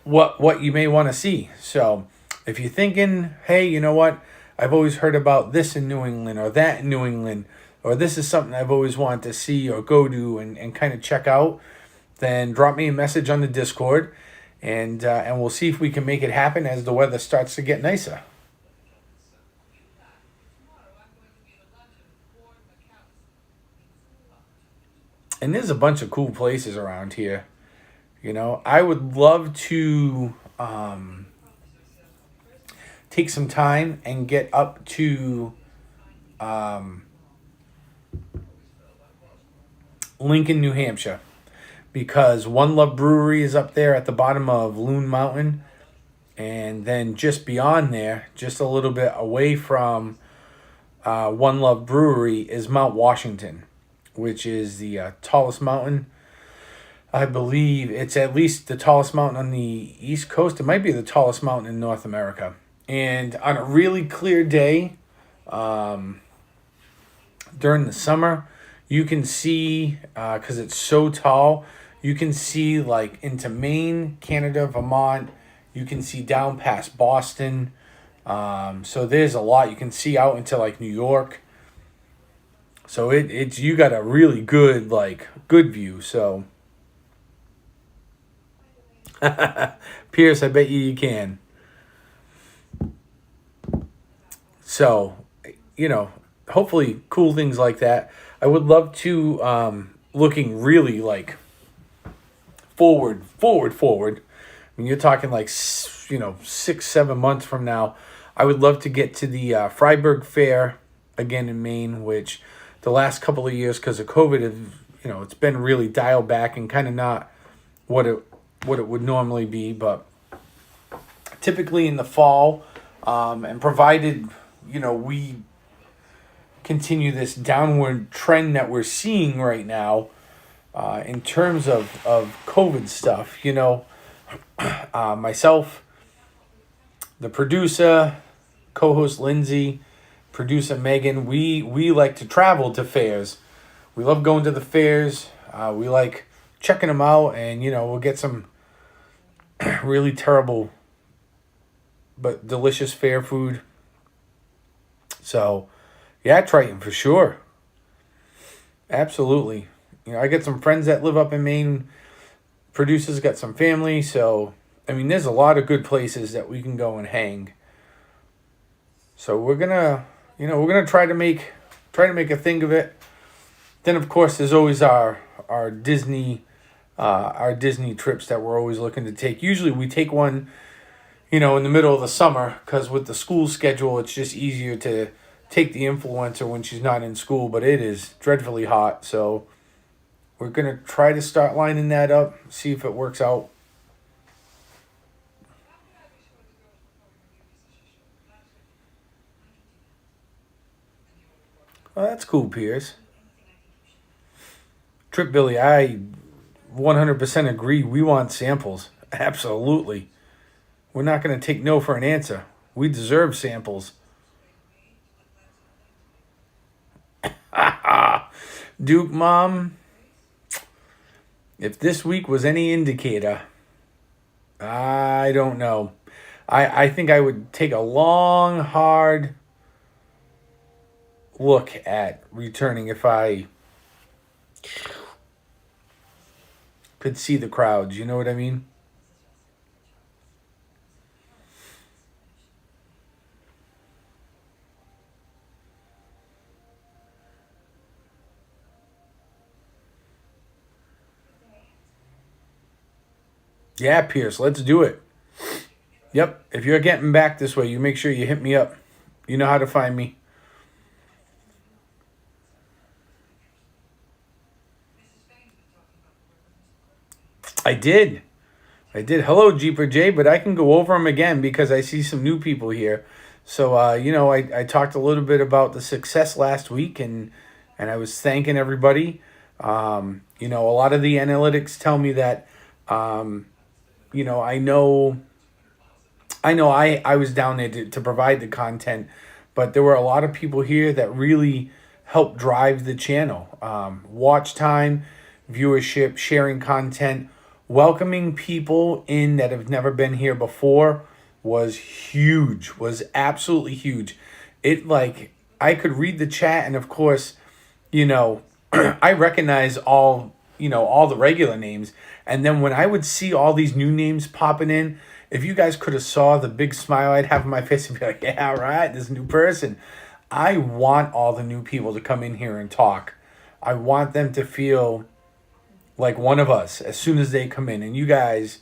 what you may want to see. So if you're thinking, hey, you know what? I've always heard about this in New England or that in New England, or this is something I've always wanted to see or go to and kind of check out, then drop me a message on the Discord and we'll see if we can make it happen as the weather starts to get nicer. And there's a bunch of cool places around here. You know, I would love to take some time and get up to Lincoln, New Hampshire, because One Love Brewery is up there at the bottom of Loon Mountain. And then just beyond there, just a little bit away from One Love Brewery, is Mount Washington, which is the tallest mountain. I believe it's at least the tallest mountain on the East Coast. It might be the tallest mountain in North America. And on a really clear day, during the summer, you can see, because it's so tall, you can see like into Maine, Canada, Vermont. You can see down past Boston. So there's a lot. You can see out into like New York. So it's you got a really good view. So Pierce, I bet you can. So, hopefully cool things like that. I would love to, looking really like forward. I mean, you're talking like, 6-7 months from now. I would love to get to the Freiburg Fair again in Maine, which the last couple of years, because of COVID, it's been really dialed back and kind of not what it would normally be. But typically in the fall, and provided, we continue this downward trend that we're seeing right now in terms of COVID stuff, myself, the producer, co-host Lindsay, producer Megan, we like to travel to fairs. We love going to the fairs. We like checking them out, and we'll get some really terrible but delicious fair food. So, yeah, Triton for sure. Absolutely. I got some friends that live up in Maine. Producers got some family, so I mean, there's a lot of good places that we can go and hang. So we're gonna try to make a thing of it. Then of course there's always our Disney trips that we're always looking to take. Usually we take one, in the middle of the summer, because with the school schedule, it's just easier to take the influencer when she's not in school. But it is dreadfully hot, so we're gonna try to start lining that up, see if it works out. Well, that's cool, Pierce. Trip Billy, I 100% agree. We want samples. Absolutely. We're not going to take no for an answer. We deserve samples. Duke Mom, if this week was any indicator, I don't know. I think I would take a long, hard look at returning if I could see the crowds. You know what I mean? Yeah, Pierce, let's do it. Yep, if you're getting back this way, you make sure you hit me up. You know how to find me. I did. Hello, Jeeper J, but I can go over them again because I see some new people here. So, I talked a little bit about the success last week, and I was thanking everybody. A lot of the analytics tell me that, I know I was down there to provide the content, but there were a lot of people here that really helped drive the channel. Watch time, viewership, sharing content, welcoming people in that have never been here before was huge, was absolutely huge. I could read the chat, and of course, I recognize all the regular names. And then when I would see all these new names popping in, if you guys could have saw the big smile I'd have on my face and be like, yeah, right, this new person. I want all the new people to come in here and talk. I want them to feel like one of us as soon as they come in. And you guys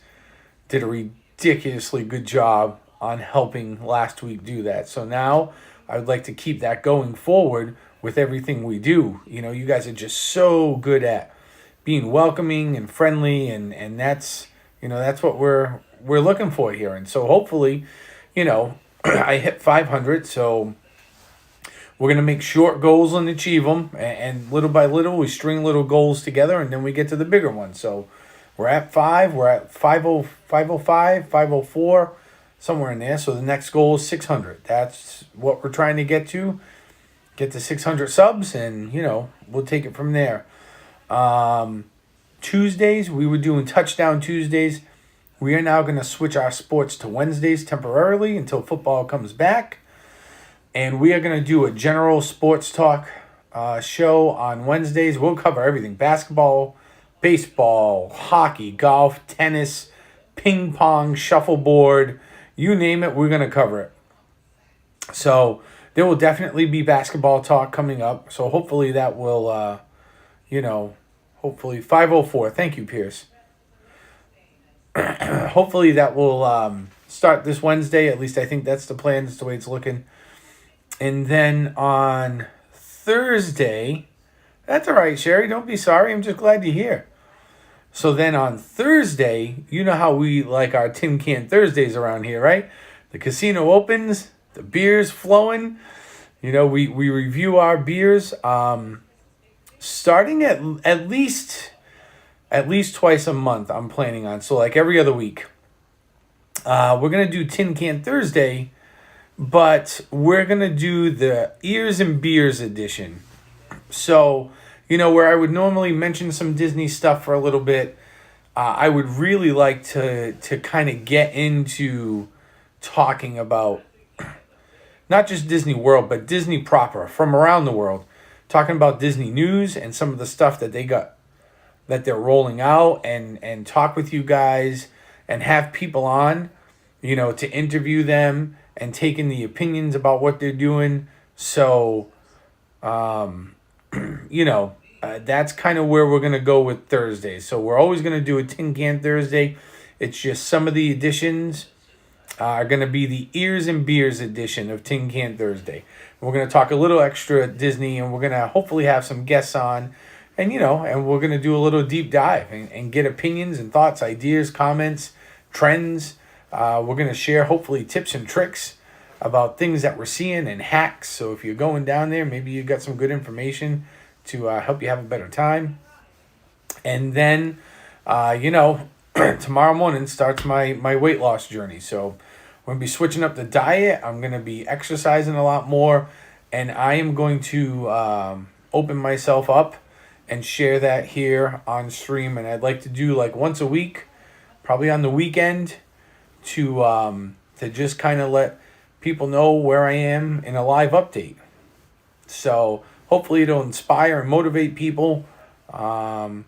did a ridiculously good job on helping last week do that. So now I would like to keep that going forward with everything we do. You know, you guys are just so good at being welcoming and friendly, and that's, you know, that's what we're looking for here. And so hopefully, you know, I hit 500, so we're going to make short goals and achieve them, and little by little we string little goals together, and then we get to the bigger ones. So we're at 5, we're at 505, 504, somewhere in there. So the next goal is 600. That's what we're trying to get to 600 subs, and, you know, we'll take it from there. Tuesdays, we were doing Touchdown Tuesdays. We are now going to switch our sports to Wednesdays temporarily until football comes back. And we are going to do a general sports talk show on Wednesdays. We'll cover everything: basketball, baseball, hockey, golf, tennis, ping pong, shuffleboard, you name it, we're going to cover it. So there will definitely be basketball talk coming up. So hopefully that will, hopefully 504. Thank you, Pierce. Hopefully that will start this Wednesday. At least I think that's the plan. That's the way it's looking. And then on Thursday, that's all right, Sherry. Don't be sorry. I'm just glad you're here. So then on Thursday, you know how we like our Tin Can Thursdays around here, right? The casino opens, the beer's flowing. You know, we review our beers starting at least twice a month, I'm planning on. So like every other week. We're going to do Tin Can Thursday, but we're going to do the Ears and Beers edition. So, you know, where I would normally mention some Disney stuff for a little bit, I would really like to kind of get into talking about not just Disney World, but Disney proper from around the world. Talking about Disney news and some of the stuff that they're rolling out, and talk with you guys and have people on, you know, to interview them and take in the opinions about what they're doing. So, you know, that's kind of where we're going to go with Thursdays. So we're always going to do a Tin Can Thursday. It's just some of the editions are going to be the Ears and Beers edition of Tin Can Thursday. We're going to talk a little extra Disney, and we're going to hopefully have some guests on, and, you know, and we're going to do a little deep dive and get opinions and thoughts, ideas, comments, trends. We're going to share hopefully tips and tricks about things that we're seeing and hacks. So if you're going down there, maybe you got some good information to help you have a better time. And then, tomorrow morning starts my weight loss journey. So I'm going to be switching up the diet. I'm going to be exercising a lot more. And I am going to open myself up and share that here on stream. And I'd like to do like once a week, probably on the weekend, to just kind of let people know where I am in a live update. So hopefully it'll inspire and motivate people to,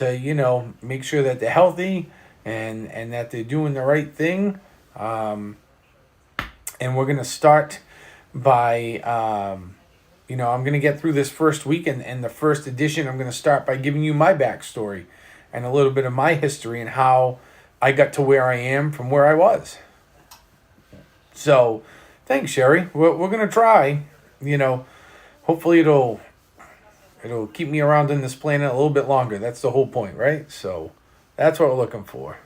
you know, make sure that they're healthy and that they're doing the right thing. And we're going to start by, I'm going to get through this first week, and the first edition, I'm going to start by giving you my backstory and a little bit of my history and how I got to where I am from where I was. So, thanks, Sherry. We're going to try, you know, hopefully it'll keep me around on this planet a little bit longer. That's the whole point, right? So, that's what we're looking for.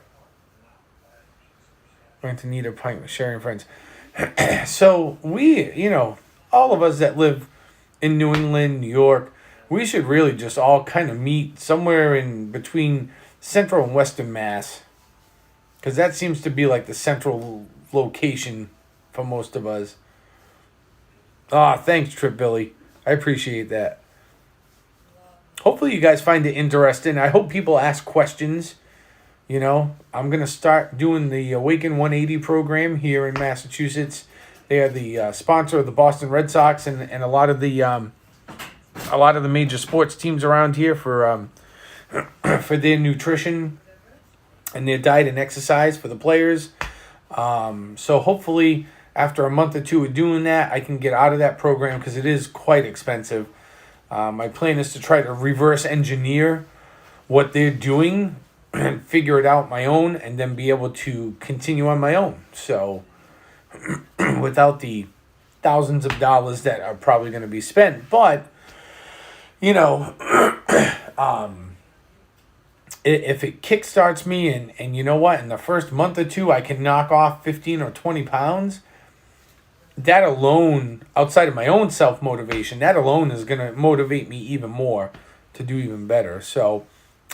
Going to need a pint with Sherry and friends. So, we, you know, all of us that live in New England, New York, we should really just all kind of meet somewhere in between Central and Western Mass. Because that seems to be like the central location for most of us. Thanks, Trip Billy. I appreciate that. Hopefully you guys find it interesting. I hope people ask questions. You know, I'm going to start doing the Awaken 180 program here in Massachusetts. They are the sponsor of the Boston Red Sox and a lot of the major sports teams around here for their nutrition and their diet and exercise for the players. So hopefully after a month or two of doing that, I can get out of that program because it is quite expensive. My plan is to try to reverse engineer what they're doing and figure it out my own, and then be able to continue on my own. So without the thousands of dollars that are probably going to be spent. But, you know, if it kickstarts me and you know what, in the first month or two, I can knock off 15 or 20 pounds, that alone, outside of my own self-motivation, that alone is going to motivate me even more to do even better. So,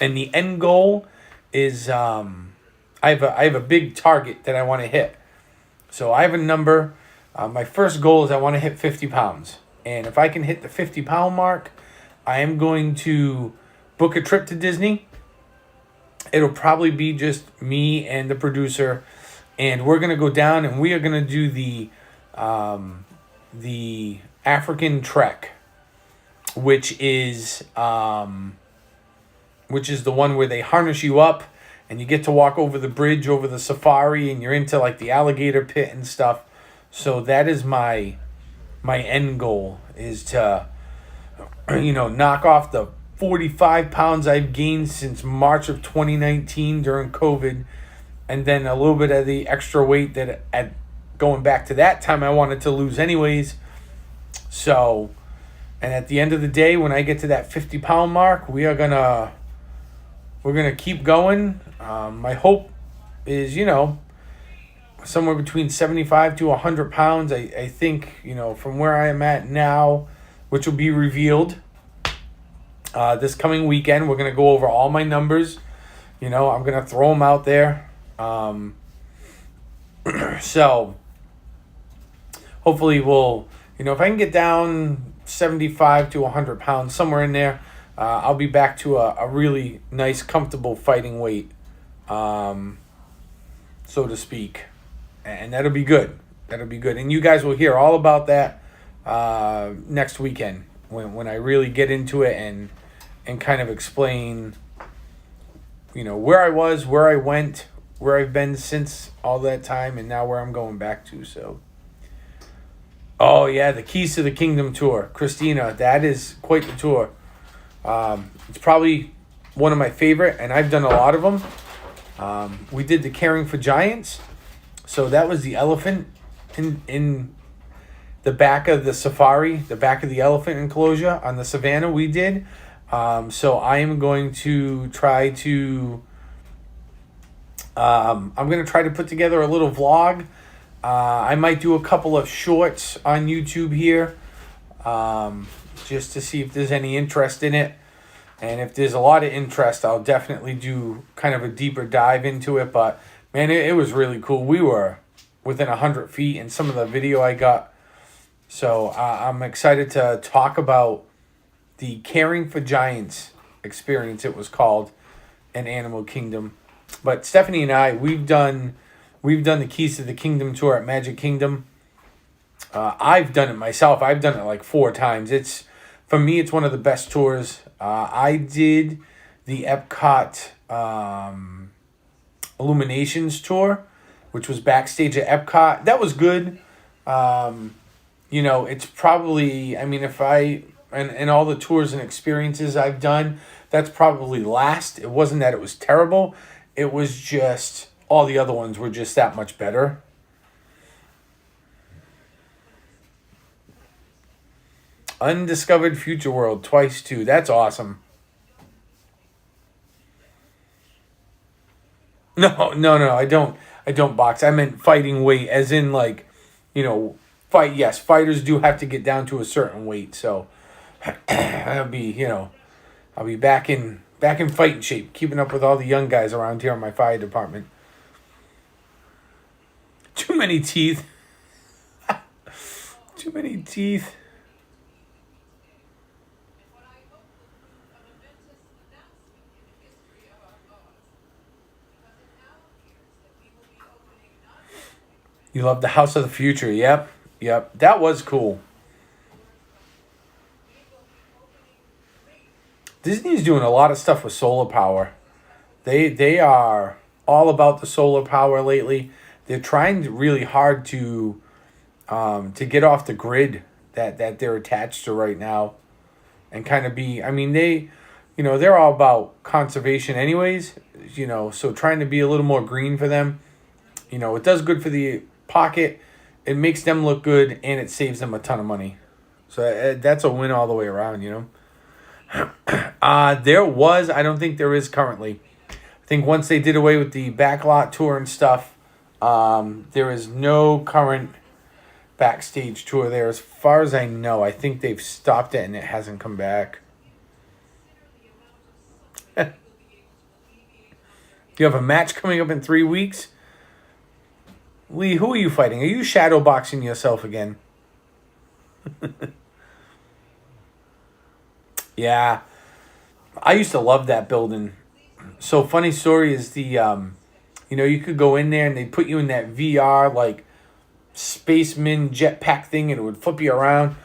and the end goal is, I have a big target that I want to hit. So I have a number. My first goal is I want to hit 50 pounds. And if I can hit the 50-pound mark, I am going to book a trip to Disney. It'll probably be just me and the producer. And we're going to go down and we are going to do the African Trek, which is the one where they harness you up and you get to walk over the bridge, over the safari, and you're into like the alligator pit and stuff. So that is my end goal, is to, knock off the 45 pounds I've gained since March of 2019 during COVID, and then a little bit of the extra weight that going back to that time I wanted to lose anyways. So, and at the end of the day, when I get to that 50-pound mark, we're gonna keep going. My hope is, somewhere between 75 to 100 pounds. I think, from where I am at now, which will be revealed this coming weekend, we're going to go over all my numbers. I'm going to throw them out there. So hopefully we'll, if I can get down 75 to 100 pounds, somewhere in there, I'll be back to a really nice, comfortable fighting weight, so to speak. And that'll be good. That'll be good. And you guys will hear all about that next weekend when I really get into it and kind of explain, where I was, where I went, where I've been since all that time, and now where I'm going back to. So, oh yeah, the Keys to the Kingdom tour, Christina. That is quite the tour. It's probably one of my favorite, and I've done a lot of them. We did the Caring for Giants. So that was the elephant in the back of the safari, the back of the elephant enclosure on the savannah we did. So I am going to try to, put together a little vlog. I might do a couple of shorts on YouTube here, just to see if there's any interest in it. And if there's a lot of interest, I'll definitely do kind of a deeper dive into it. But man, it was really cool. We were within 100 feet in some of the video I got. So I'm excited to talk about the Caring for Giants experience, it was called, in Animal Kingdom. But Stephanie and I, we've done the Keys to the Kingdom tour at Magic Kingdom. I've done it myself. I've done it like 4 times. For me, it's one of the best tours. I did the Epcot Illuminations tour, which was backstage at Epcot. That was good. It's probably, if and all the tours and experiences I've done, that's probably last. It wasn't that it was terrible. It was just, all the other ones were just that much better. Undiscovered Future World twice too. That's awesome. No, I don't box. I meant fighting weight, as in like, fight. Yes, fighters do have to get down to a certain weight. So I'll be back in fighting shape, keeping up with all the young guys around here in my fire department. Too many teeth. Too many teeth. You love the House of the Future. Yep. That was cool. Disney's doing a lot of stuff with solar power. They are all about the solar power lately. They're trying really hard to get off the grid that they're attached to right now, and kind of be. they're all about conservation anyways, so trying to be a little more green for them, it does good for the pocket, it makes them look good, and it saves them a ton of money. So that's a win all the way around, There was, I don't think there is currently. I think once they did away with the backlot tour and stuff, there is no current backstage tour there. As far as I know, I think they've stopped it and it hasn't come back. You have a match coming up in 3 weeks? Lee, who are you fighting? Are you shadow boxing yourself again? Yeah. I used to love that building. So funny story is you could go in there and they put you in that VR like spaceman jetpack thing and it would flip you around.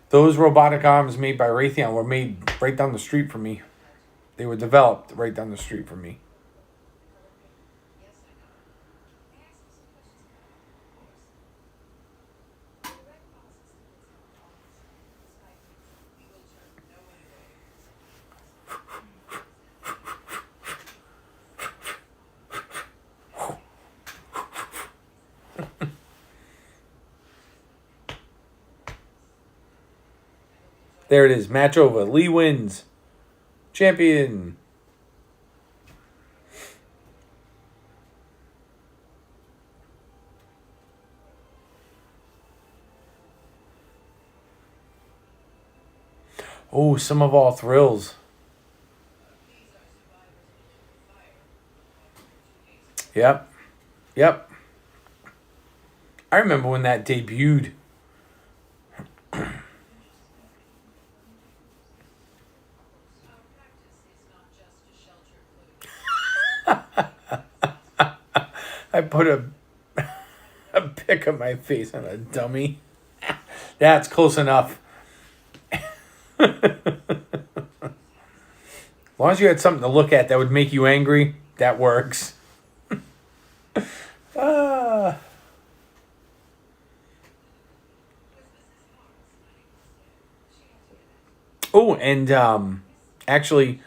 Those robotic arms made by Raytheon were made right down the street from me. They were developed right down the street from me. There it is. Match over. Lee wins. Champion. Oh, some of all thrills. Yep. Yep. I remember when that debuted. I put a pic of my face on a dummy. That's close enough. As long as you had something to look at that would make you angry, that works. Oh, and actually,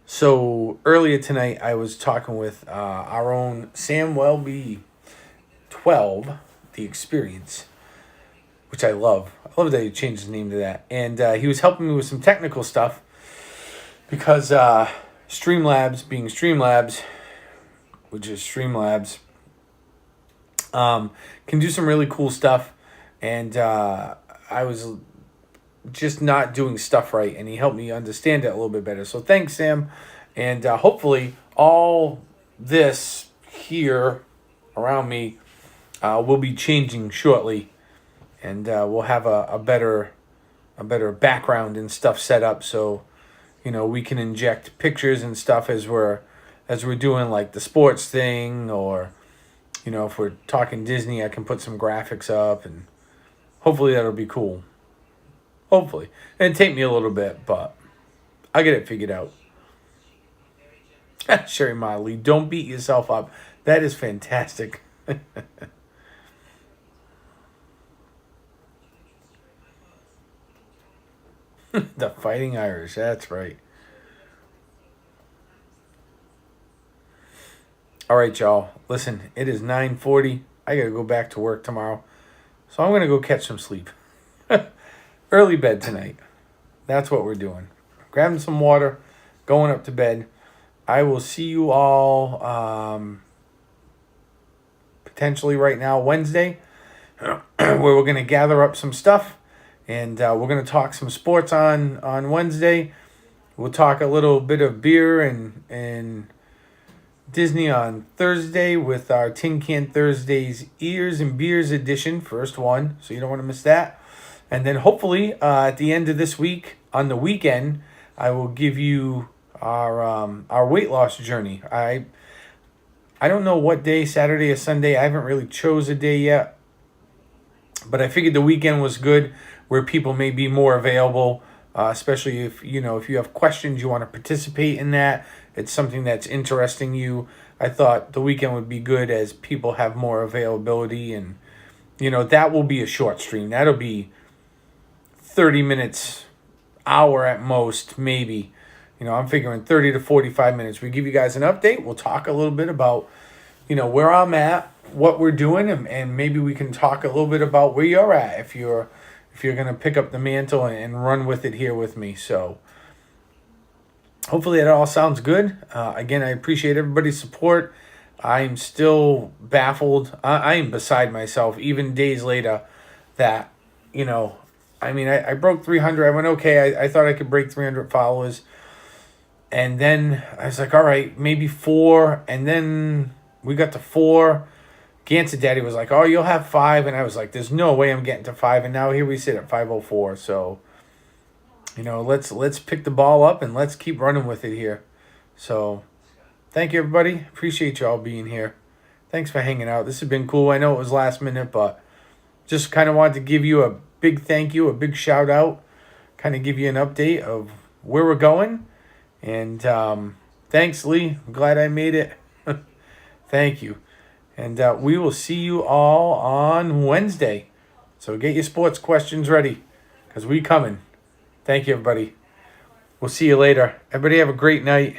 so earlier tonight I was talking with our own Sam Welby 12, The Experience, which I love. I love that he changed his name to that. And he was helping me with some technical stuff because Streamlabs, being Streamlabs, which is Streamlabs, can do some really cool stuff. And I was just not doing stuff right, and he helped me understand it a little bit better. So thanks, Sam. And hopefully all this here around me will be changing shortly. And we'll have a better background and stuff set up, so we can inject pictures and stuff as we're doing like the sports thing, or if we're talking Disney, I can put some graphics up, and hopefully that'll be cool. Hopefully, it'll take me a little bit, but I'll get it figured out. Sherry Motley, don't beat yourself up. That is fantastic. The Fighting Irish, that's right. All right, y'all. Listen, it is 9:40. I got to go back to work tomorrow. So I'm going to go catch some sleep. Early bed tonight. That's what we're doing. Grabbing some water, going up to bed. I will see you all potentially right now, Wednesday, where we're going to gather up some stuff. And we're going to talk some sports on Wednesday. We'll talk a little bit of beer and Disney on Thursday with our Tin Can Thursdays Ears and Beers edition, first one. So you don't want to miss that. And then hopefully at the end of this week, on the weekend, I will give you our weight loss journey. I don't know what day, Saturday or Sunday. I haven't really chose a day yet. But I figured the weekend was good, where people may be more available, especially if you have questions, you want to participate in that. It's something that's interesting you. I thought the weekend would be good as people have more availability, and that will be a short stream. That'll be 30 minutes, hour at most, maybe. I'm figuring 30 to 45 minutes. We give you guys an update. We'll talk a little bit about, where I'm at, what we're doing, and maybe we can talk a little bit about where you're at if you're going to pick up the mantle and run with it here with me. So hopefully that all sounds good. Again, I appreciate everybody's support. I'm still baffled. I am beside myself, even days later, that, I broke 300. I went, okay, I thought I could break 300 followers. And then I was like, all right, maybe 4. And then we got to 4. Gansa Daddy was like, oh, you'll have 5. And I was like, there's no way I'm getting to 5. And now here we sit at 504. So, let's pick the ball up and let's keep running with it here. So thank you, everybody. Appreciate you all being here. Thanks for hanging out. This has been cool. I know it was last minute, but just kind of wanted to give you a big thank you, a big shout out, kind of give you an update of where we're going. And thanks, Lee. I'm glad I made it. Thank you. And we will see you all on Wednesday. So get your sports questions ready because we coming. Thank you, everybody. We'll see you later. Everybody have a great night.